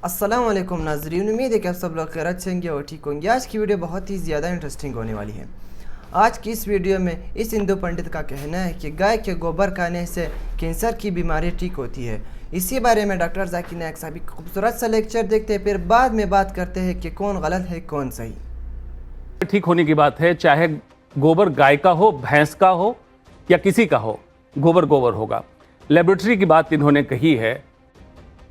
अस्सलाम वालेकुम नाज़रीन, उम्मीद है कि आप सब लोग खैरियत से होंगे और ठीक होंगे। आज की वीडियो बहुत ही ज़्यादा इंटरेस्टिंग होने वाली है। आज की इस वीडियो में इस हिंदू पंडित का कहना है कि गाय के गोबर खाने से कैंसर की बीमारी ठीक होती है। इसी बारे में डॉक्टर जाकिर नायक साहब की खूबसूरत सा लेक्चर देखते हैं, फिर बाद में बात करते हैं कि कौन गलत है कौन सही। ठीक होने की बात है, चाहे गोबर गाय का हो, भैंस का हो या किसी का हो, गोबर गोबर होगा। लेबोरेटरी की बात इन्होंने कही है,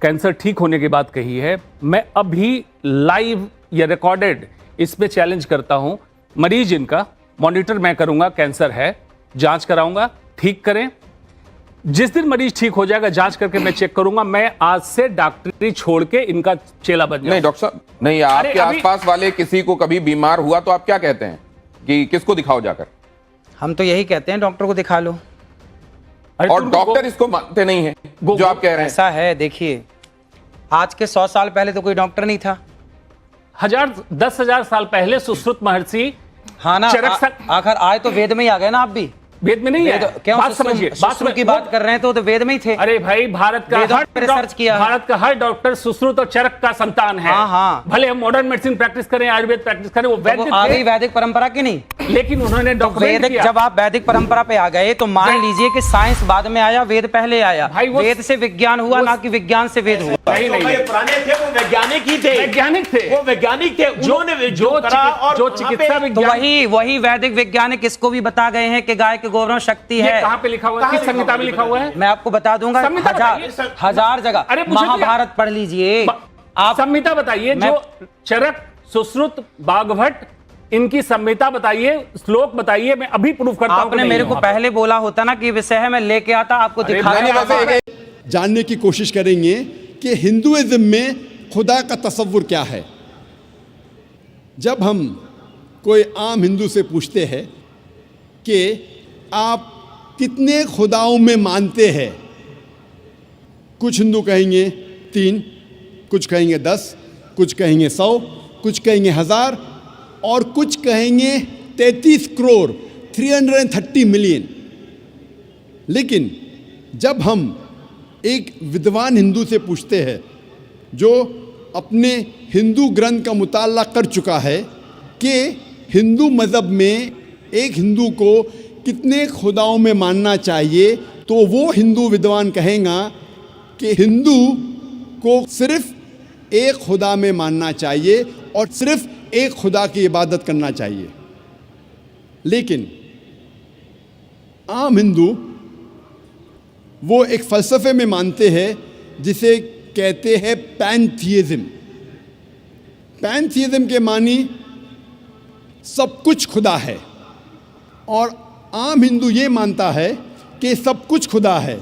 कैंसर ठीक होने की बात कही है। मैं अभी लाइव या रिकॉर्डेड इस पे चैलेंज करता हूं, मरीज इनका मॉनिटर मैं करूंगा, कैंसर है, जांच कराऊंगा, ठीक करें। जिस दिन मरीज ठीक हो जाएगा, जांच करके मैं चेक करूंगा, मैं आज से डॉक्टरी छोड़ के इनका चेला बन जाऊंगा। नहीं डॉक्टर साहब, नहीं, आपके आसपास वाले किसी को कभी बीमार हुआ तो आप क्या कहते हैं कि किसको दिखाओ जाकर? हम तो यही कहते हैं, डॉक्टर को दिखा लो। और डॉक्टर इसको मानते नहीं है जो आप कह रहे हैं। ऐसा है, देखिए आज के 100 साल पहले तो कोई डॉक्टर नहीं था। 10,000 साल पहले सुश्रुत महर्षि, हाँ ना, आखिर आए तो वेद में ही आ गए ना। आप भी वेद में नहीं है, क्यों बात समझिए, बात की बात कर रहे हैं तो वेद में ही थे। अरे भाई, भारत का हर डॉक्टर सुश्रुत और चरक का संतान है। हाँ हाँ, भले हम मॉडर्न मेडिसिन प्रैक्टिस करें, आयुर्वेद प्रैक्टिस करें, वो वैदिक आ गई वैदिक परंपरा की नहीं, लेकिन उन्होंने वैदिक, जब आप वैदिक परंपरा पे आ गए तो मान लीजिए कि साइंस बाद में आया, वेद पहले आया। वेद से विज्ञान हुआ, ना कि विज्ञान से वेद हुआ। पुराने थे वो वैज्ञानिक ही थे, वो वैज्ञानिक थे, उन्होंने जो चिकित्सा विज्ञान, वही वैदिक वैज्ञानिक इसको भी बता गए हैं कि गाय के गोबर में शक्ति है। कहां पे लिखा हुआ है? किस संहिता में लिखा हुआ है? मैं आपको बता दूंगा, हजार जगह। अरे महाभारत पढ़ लीजिए आप, संहिता बताइए। जो चरक, सुश्रुत, बागभट्ट, इनकी संहिता बताइए, श्लोक बताइए, मैं अभी प्रूफ करता हूं। आपने मेरे को पहले बोला होता ना कि विषय है, मैं लेके आता आपको दिखा। जानने की कोशिश करेंगे कि हिंदुइज्म में खुदा का तसव्वुर क्या है। जब हम कोई आम हिंदू से पूछते हैं कि आप कितने खुदाओं में मानते हैं, कुछ हिंदू कहेंगे 3, कुछ कहेंगे 10, कुछ कहेंगे 100, कुछ कहेंगे 1000 और कुछ कहेंगे 33 करोड़ 330 मिलियन। लेकिन जब हम एक विद्वान हिंदू से पूछते हैं जो अपने हिंदू ग्रंथ का मुताला कर चुका है कि हिंदू मज़हब में एक हिंदू को कितने खुदाओं में मानना चाहिए, तो वो हिंदू विद्वान कहेगा कि हिंदू को सिर्फ एक खुदा में मानना चाहिए और सिर्फ एक खुदा की इबादत करना चाहिए। लेकिन आम हिंदू वो एक फ़लसफ़े में मानते हैं जिसे कहते हैं पैंथीइज्म। पैंथीइज्म के मानी सब कुछ खुदा है, और आम हिंदू ये मानता है कि सब कुछ खुदा है।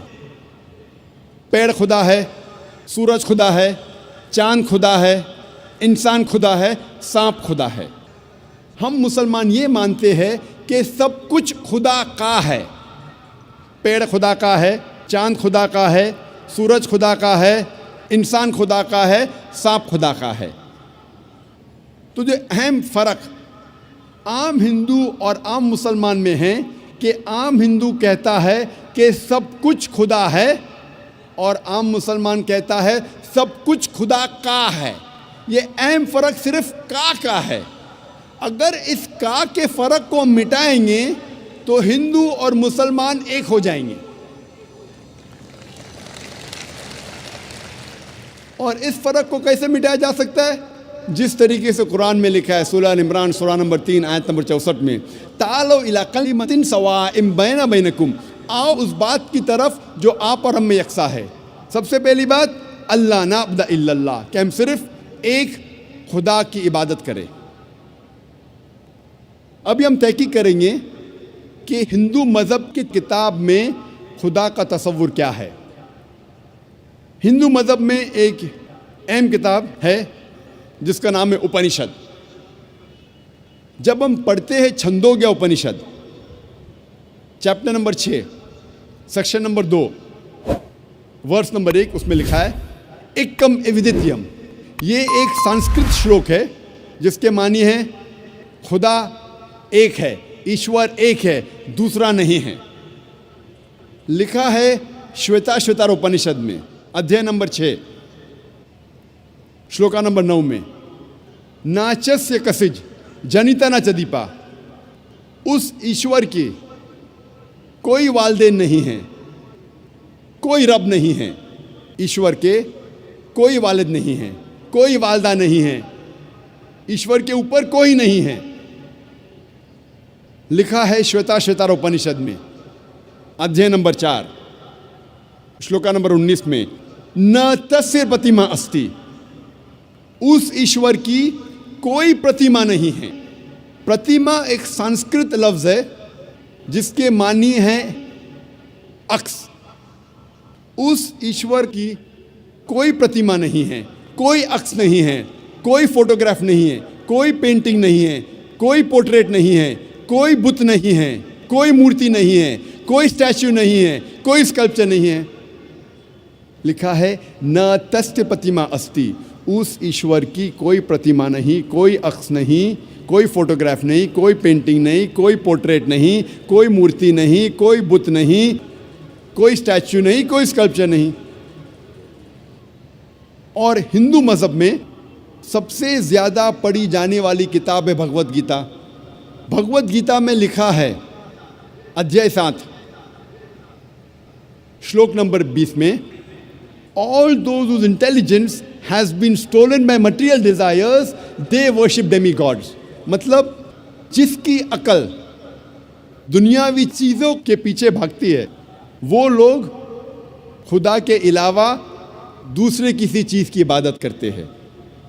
पेड़ खुदा है, सूरज खुदा है, चांद खुदा है, इंसान खुदा है, सांप खुदा है। हम मुसलमान ये मानते हैं कि सब कुछ खुदा का है। पेड़ खुदा का है, चांद खुदा का है, सूरज खुदा का है, इंसान खुदा का है, सांप खुदा का है। तो जो अहम फ़र्क आम हिंदू और आम मुसलमान में है कि आम हिंदू कहता है कि सब कुछ खुदा है और आम मुसलमान कहता है सब कुछ खुदा का है। ये अहम फ़र्क सिर्फ का है। अगर इस का के फ़र्क को मिटाएंगे तो हिंदू और मुसलमान एक हो जाएंगे। और इस फ़र्क को कैसे मिटाया जा सकता है? जिस तरीके से कुरान में लिखा है, सूरह इमरान सूरह नंबर 3 आयत नंबर 64 में, तालो इला कलिमतिन सवाइम बैना बैनकुम, आओ उस बात की तरफ जो आप और हम में यकसा है। सबसे पहली बात, अल्लाह नाबुद इल्लल्लाह, कि हम सिर्फ एक खुदा की इबादत करें। अभी हम तहकीक करेंगे कि हिंदू मज़हब की किताब में खुदा का तसव्वुर क्या है। हिंदू मज़हब में एक अहम किताब है जिसका नाम है उपनिषद। जब हम पढ़ते हैं Chandogya Upanishad, chapter number 6, section number 2, verse number 1, उसमें लिखा है एकम एविदित्यम। ये एक संस्कृत श्लोक है जिसके मानी है खुदा एक है, ईश्वर एक है, दूसरा नहीं है। लिखा है श्वेताश्वतर उपनिषद में, अध्याय नंबर 6। श्लोका नंबर 9 में, नाचस्य कसिज जनिता न चदीपा, उस ईश्वर के कोई वालदेन नहीं है, कोई रब नहीं है। ईश्वर के कोई वालिद नहीं है, कोई वालदा नहीं है, ईश्वर के ऊपर कोई नहीं है। लिखा है श्वेताश्वेतार उपनिषद में, अध्याय नंबर 4, श्लोका नंबर 19 में, न तस्य प्रतिमा अस्ति, उस ईश्वर की कोई प्रतिमा नहीं है। प्रतिमा एक संस्कृत लफ्ज है जिसके मानी है अक्स। उस ईश्वर की कोई प्रतिमा नहीं है, कोई अक्स नहीं है, कोई फोटोग्राफ नहीं है, कोई पेंटिंग नहीं है, कोई पोर्ट्रेट नहीं है, कोई बुत नहीं है, कोई मूर्ति नहीं है, कोई स्टैच्यू नहीं है, कोई स्कल्पचर नहीं है। लिखा है न तस्य प्रतिमा अस्ति, उस ईश्वर की कोई प्रतिमा नहीं, कोई अक्स नहीं, कोई फोटोग्राफ नहीं, कोई पेंटिंग नहीं, कोई पोर्ट्रेट नहीं, कोई मूर्ति नहीं, कोई बुत नहीं, कोई स्टैच्यू नहीं, कोई स्कल्पचर नहीं। और हिंदू मज़हब में सबसे ज़्यादा पढ़ी जाने वाली किताब है भगवद गीता। भगवद गीता में लिखा है अध्याय 7 श्लोक नंबर 20 में, all those whose intelligence has been stolen by material desires, they worship demigods। मतलब जिसकी अकल दुनियावी चीज़ों के पीछे भागती है वो लोग खुदा के अलावा दूसरे किसी चीज़ की इबादत करते हैं।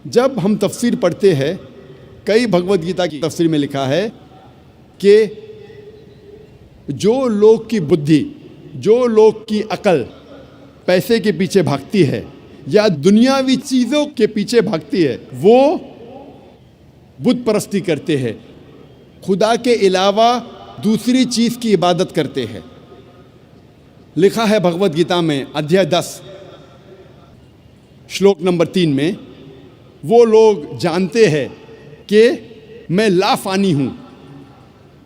जब हम तफसीर पढ़ते हैं, कई भगवद गीता की तफसीर में लिखा है कि जो लोग की बुद्धि, जो लोग की अकल पैसे के पीछे भागती है या दुनियावी चीज़ों के पीछे भागती है, वो बुत परस्ती करते हैं, खुदा के अलावा दूसरी चीज़ की इबादत करते हैं। लिखा है भगवद गीता में अध्याय 10 श्लोक नंबर 3 में, वो लोग जानते हैं कि मैं लाफानी हूँ,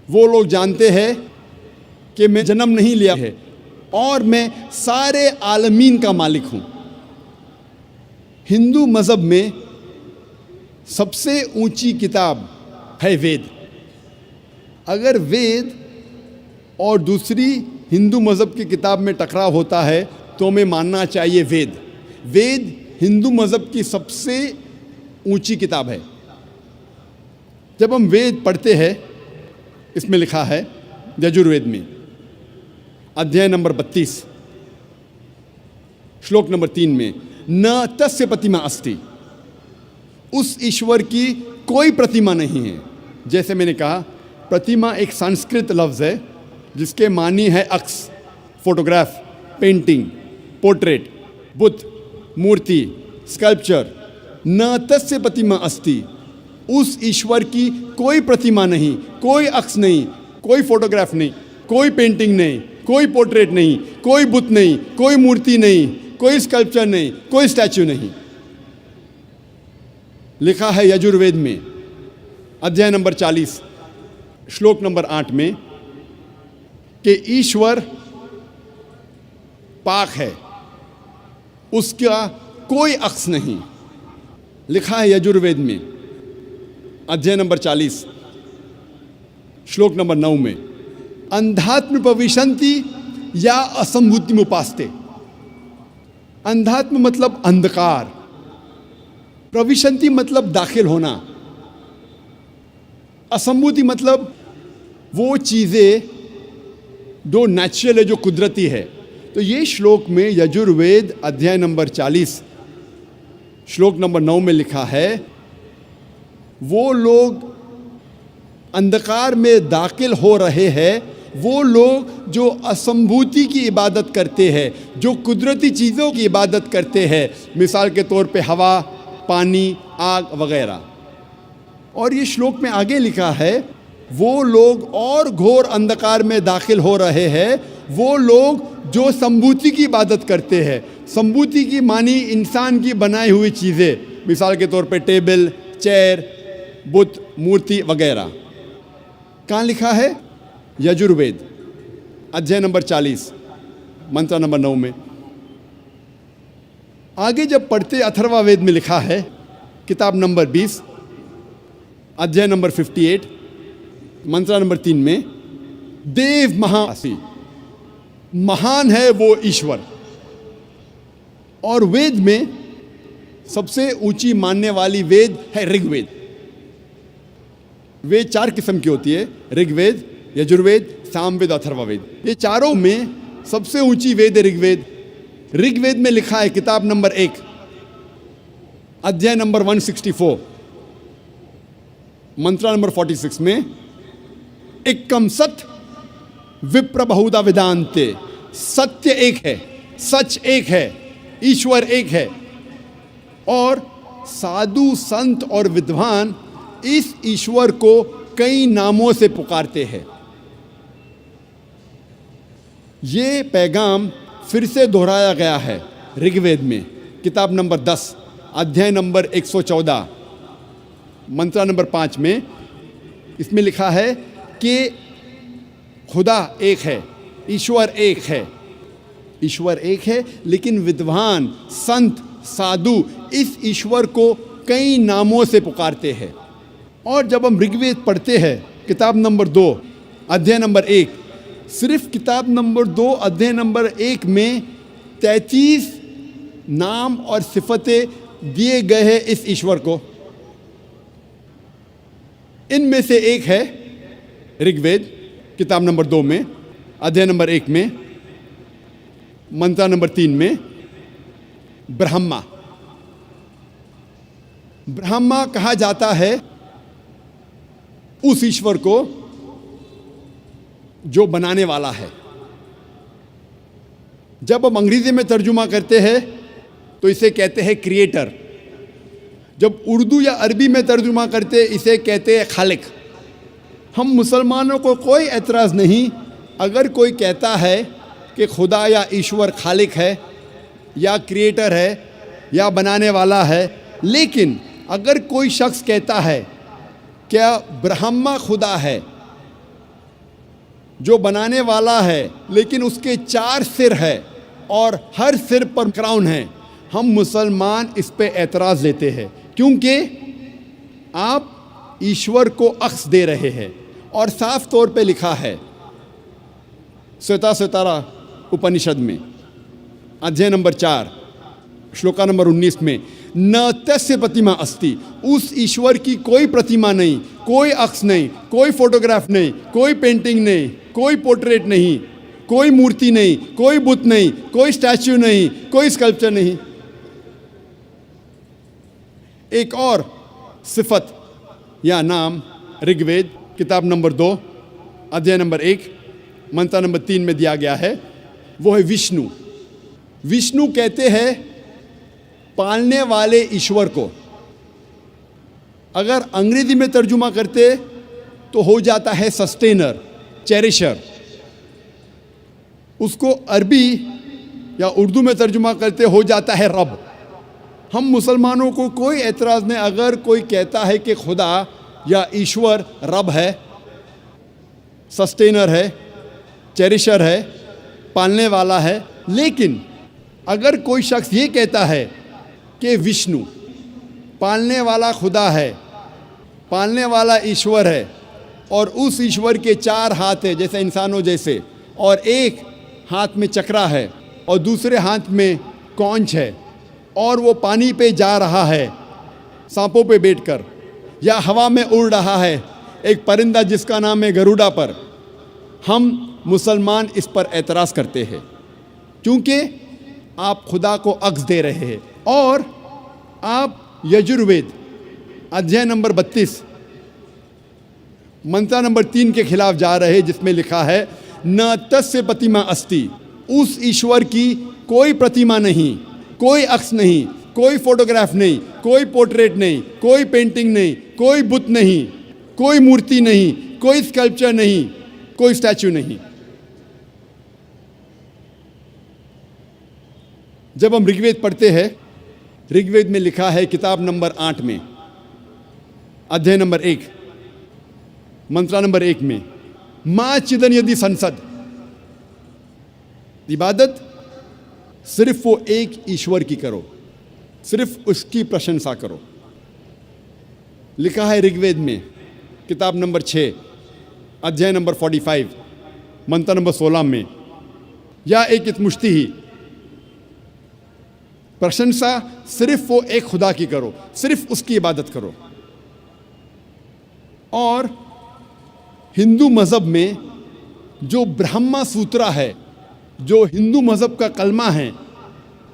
वो लोग जानते हैं कि मैं जन्म नहीं लिया है और मैं सारे आलमीन का मालिक हूँ। हिंदू मज़हब में सबसे ऊंची किताब है वेद। अगर वेद और दूसरी हिंदू मज़हब की किताब में टकराव होता है तो हमें मानना चाहिए वेद। वेद हिंदू मज़हब की सबसे ऊंची किताब है। जब हम वेद पढ़ते हैं, इसमें लिखा है यजुर्वेद में अध्याय नंबर 32 श्लोक नंबर 3 में, न तस्य प्रतिमा अस्ति, उस ईश्वर की कोई प्रतिमा नहीं है। जैसे मैंने कहा, प्रतिमा एक संस्कृत लफ्ज़ है जिसके मानी है अक्स, फोटोग्राफ, पेंटिंग, पोर्ट्रेट, बुत, मूर्ति, स्कल्पचर। न तस्य प्रतिमा अस्ति, उस ईश्वर की कोई प्रतिमा नहीं, कोई अक्स नहीं, कोई फोटोग्राफ नहीं, कोई पेंटिंग नहीं, कोई पोर्ट्रेट नहीं, कोई बुत नहीं, कोई मूर्ति नहीं, कोई स्कल्पचर नहीं, कोई स्टैच्यू नहीं। लिखा है यजुर्वेद में अध्याय नंबर 40 श्लोक नंबर 8 में कि ईश्वर पाक है, उसका कोई अक्स नहीं। लिखा है यजुर्वेद में अध्याय नंबर 40 श्लोक नंबर 9 में, अंधात्म प्रविशन्ति या असंभूति उपास्ते। अंधात्म मतलब अंधकार, प्रविशन्ति मतलब दाखिल होना, असंभूति मतलब वो चीज़ें जो नेचुरल है, जो कुदरती है। तो ये श्लोक में यजुर्वेद अध्याय नंबर 40 श्लोक नंबर 9 में लिखा है, वो लोग अंधकार में दाखिल हो रहे हैं, वो लोग जो असंभूति की इबादत करते हैं, जो कुदरती चीज़ों की इबादत करते हैं, मिसाल के तौर पे हवा, पानी, आग वगैरह। और ये श्लोक में आगे लिखा है, वो लोग और घोर अंधकार में दाखिल हो रहे हैं, वो लोग जो संभूति की इबादत करते हैं। संभूति की मानी इंसान की बनाई हुई चीज़ें, मिसाल के तौर पे टेबल, चेयर, बुत, मूर्ति वगैरह। कहाँ लिखा है? यजुर्वेद अध्याय नंबर 40 मंत्र नंबर 9 में। आगे जब पढ़ते अथर्ववेद में लिखा है किताब नंबर 20, अध्याय नंबर 58, मंत्र नंबर 3 में, देव महासी, महान है वो ईश्वर। और वेद में सबसे ऊंची मानने वाली वेद है ऋग्वेद। वेद 4 किस्म की होती है, ऋग्वेद, यजुर्वेद, सामवेद, अथर्ववेद। ये चारों में सबसे ऊंची वेद है ऋग्वेद। ऋग्वेद में लिखा है किताब नंबर 1, अध्याय नंबर 164, मंत्र नंबर 46 में, एकम सत विप्र बहुधा वेदांते, सत्य एक है, सच एक है, ईश्वर एक है, और साधु संत और विद्वान इस ईश्वर को कई नामों से पुकारते हैं। ये पैगाम फिर से दोहराया गया है ऋग्वेद में, किताब नंबर 10, अध्याय नंबर 114, मंत्र नंबर 5 में। इसमें लिखा है कि खुदा एक है, ईश्वर एक है, ईश्वर एक है, लेकिन विद्वान, संत, साधु इस ईश्वर को कई नामों से पुकारते हैं। और जब हम ऋग्वेद पढ़ते हैं किताब नंबर 2, अध्याय नंबर 1, सिर्फ किताब नंबर 2 अध्याय नंबर 1 में 33 नाम और सिफतें दिए गए हैं इस ईश्वर को। इनमें से एक है ऋग्वेद किताब नंबर 2 में, अध्याय नंबर 1 में, मंत्र नंबर 3 में, ब्रह्मा। ब्रह्मा कहा जाता है उस ईश्वर को जो बनाने वाला है। जब हम अंग्रेजी में तर्जुमा करते हैं तो इसे कहते हैं क्रिएटर। जब उर्दू या अरबी में तर्जुमा करते इसे कहते हैं खालिक। हम मुसलमानों को कोई एतराज़ नहीं अगर कोई कहता है कि खुदा या ईश्वर खालिक है या क्रिएटर है या बनाने वाला है, लेकिन अगर कोई शख्स कहता है क्या ब्रह्मा खुदा है जो बनाने वाला है, लेकिन उसके 4 सिर है और हर सिर पर क्राउन है, हम मुसलमान इस पे एतराज़ देते हैं, क्योंकि आप ईश्वर को अक्स दे रहे हैं। और साफ तौर पे लिखा है श्वेताश्वतरा उपनिषद में, अध्याय नंबर 4, श्लोका नंबर 19 में, न तस्य प्रतिमा अस्ति, उस ईश्वर की कोई प्रतिमा नहीं, कोई अक्स नहीं, कोई फोटोग्राफ नहीं, कोई पेंटिंग नहीं, कोई पोर्ट्रेट नहीं, कोई मूर्ति नहीं, कोई बुत नहीं, कोई स्टैच्यू नहीं, कोई स्कल्पचर नहीं। एक और सिफत या नाम ऋग्वेद किताब नंबर 2, अध्याय नंबर 1, मंत्र नंबर 3 में दिया गया है, वो है विष्णु। विष्णु कहते हैं पालने वाले ईश्वर को। अगर अंग्रेजी में तर्जुमा करते तो हो जाता है सस्टेनर, चेरिशर। उसको अरबी या उर्दू में तर्जुमा करते हो जाता है रब। हम मुसलमानों को कोई एतराज़ नहीं अगर कोई कहता है कि खुदा या ईश्वर रब है, सस्टेनर है, चेरिशर है, पालने वाला है। लेकिन अगर कोई शख्स ये कहता है कि विष्णु पालने वाला खुदा है, पालने वाला ईश्वर है, और उस ईश्वर के 4 हाथ है जैसे इंसानों जैसे, और एक हाथ में चक्रा है और दूसरे हाथ में कौंच है, और वो पानी पे जा रहा है सांपों पे बैठकर, या हवा में उड़ रहा है एक परिंदा जिसका नाम है गरुड़ा पर, हम मुसलमान इस पर एतराज़ करते हैं क्योंकि आप खुदा को अक्स दे रहे हैं। और आप यजुर्वेद अध्याय नंबर 32 मंत्र नंबर 3 के खिलाफ जा रहे हैं, जिसमें लिखा है न तस्य प्रतिमा अस्ति, उस ईश्वर की कोई प्रतिमा नहीं, कोई अक्स नहीं, कोई फोटोग्राफ नहीं, कोई पोर्ट्रेट नहीं, कोई पेंटिंग नहीं, कोई बुत नहीं, कोई मूर्ति नहीं, कोई स्कल्पचर नहीं, कोई स्टैच्यू नहीं। जब हम ऋग्वेद पढ़ते हैं, ऋग्वेद में लिखा है किताब नंबर 8 में, अध्याय नंबर 1, मंत्र नंबर 1 में, मां चिदन यदि संसद, इबादत सिर्फ वो एक ईश्वर की करो, सिर्फ उसकी प्रशंसा करो। लिखा है ऋग्वेद में, किताब नंबर 6, अध्याय नंबर 45, मंत्र नंबर 16 में, या एक इतमुश्ती ही, प्रशंसा सिर्फ वो एक खुदा की करो, सिर्फ उसकी इबादत करो। और हिंदू मज़हब में जो ब्रह्मा सूत्रा है, जो हिंदू मज़हब का कलमा है,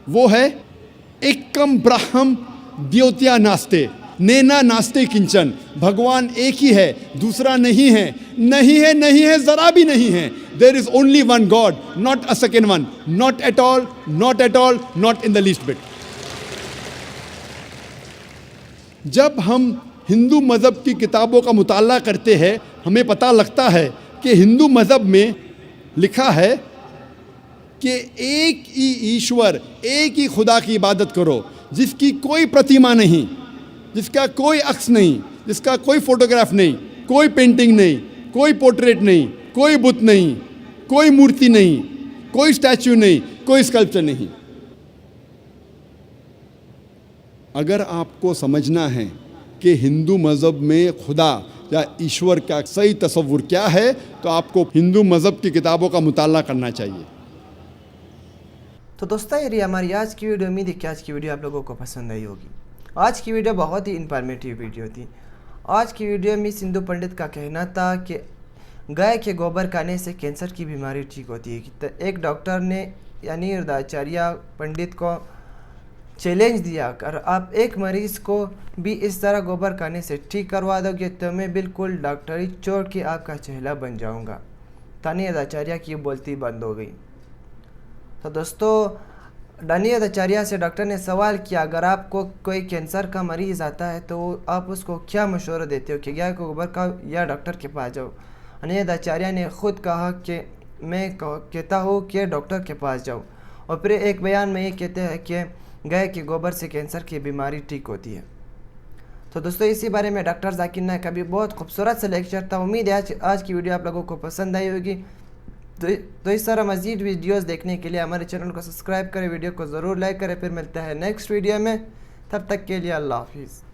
वो है एकम ब्रह्म द्योत्या नास्ते, नेना नास्ते किंचन। भगवान एक ही है, दूसरा नहीं है, नहीं है, नहीं है, जरा भी नहीं है। There is only one God, not a second one, not at all, not at all, not in the least bit. जब हम हिंदू मज़हब की किताबों का मुताला करते हैं, हमें पता लगता है कि हिंदू मज़हब में लिखा है कि एक ही ईश्वर, एक ही खुदा की इबादत करो, जिसकी कोई प्रतिमा नहीं, जिसका कोई अक्स नहीं, जिसका कोई फोटोग्राफ नहीं, कोई पेंटिंग नहीं, कोई पोर्ट्रेट नहीं, कोई बुत नहीं, कोई मूर्ति नहीं, कोई स्टैच्यू नहीं, कोई स्कल्पचर नहीं। अगर आपको समझना है कि हिंदू मज़हब में खुदा या ईश्वर का सही तस्वुर क्या है, तो आपको हिंदू मज़हब की किताबों का मुताला करना चाहिए। तो दोस्तों, ये रही हमारी आज की वीडियो। उम्मीद है कि आज की वीडियो आप लोगों को पसंद आई होगी। आज की वीडियो बहुत ही इंफॉर्मेटिव वीडियो थी। आज की वीडियो में सिंधु पंडित का कहना था कि गाय के गोबर खाने से कैंसर की बीमारी ठीक होती है। तो एक डॉक्टर ने यानी हृदयाचार्य पंडित को चैलेंज दिया, अगर आप एक मरीज़ को भी इस तरह गोबर खाने से ठीक करवा दोगे तो मैं बिल्कुल डॉक्टरी छोड़ के आपका चेहरा बन जाऊंगा। तानी हृदयाचार्य की बोलती बंद हो गई। तो दोस्तों, दानी हृदयाचार्य से डॉक्टर ने सवाल किया, अगर आपको कोई कैंसर का मरीज़ आता है तो आप उसको क्या मशवरा देते हो कि गाय को गोबर खाओ या डॉक्टर के पास जाओ? दानी हृदयाचार्य ने खुद कहा कि मैं कहता हूँ कि डॉक्टर के पास जाओ। और फिर एक बयान में ये कहते हैं कि गाय के गोबर से कैंसर की बीमारी ठीक होती है। तो दोस्तों, इसी बारे में डॉक्टर जाकिर नाइक का भी बहुत खूबसूरत सा लेक्चर था। उम्मीद है आज की वीडियो आप लोगों को पसंद आई होगी। तो इस तरह मज़ीद वीडियोस देखने के लिए हमारे चैनल को सब्सक्राइब करें, वीडियो को ज़रूर लाइक करें। फिर मिलते हैं नेक्स्ट वीडियो में, तब तक के लिए अल्लाह हाफिज़।